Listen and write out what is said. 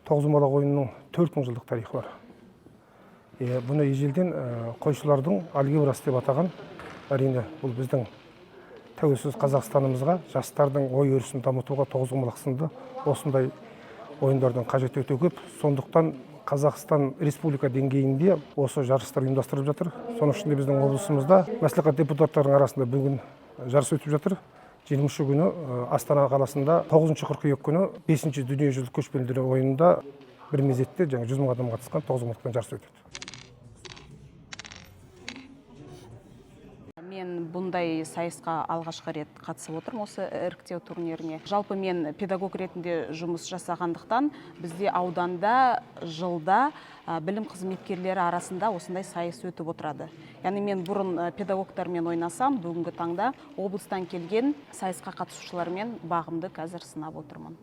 тоғызқұмалақ ойынының 4000 жылдық тарихы бар. Бұны ежелден қойшылардың алгебрасы деп атаған. Әрине, бұл біздің тәуелсіз Қазақстанымызға жастардың ой өрісін дамытуға тоғызқұмалақ сынды осындай ойындардың қажеті өте көп. Сондықтан Қазақстан республика деңгейінде осы жарыстар ұйымдастырылып жатыр. Соның ішінде біздің облысымызда мәслихат депутаттарының арасында бүгін жарыс өтіп жатыр. 20 күні Астана қаласында 9 қыркүйек күні 5-ші дүниежүзілік көшпенділер ойынында бір мезетте 100 мың адам қатысқан тоғызқұмалақтан жарыс өтеді. Мен бұндай сайысқа алғашқы рет қатысып отырмын осы іріктеу турниріне. Жалпы мен педагог ретінде жұмыс жасағандықтан бізде ауданда жылда білім қызметкерлері арасында осындай сайыс өтіп отырады. Яғни мен бұрын педагогтармен ойнасам, бүгінгі таңда облыстан келген сайысқа қатысушылармен бағымды қазір сынап отырмын.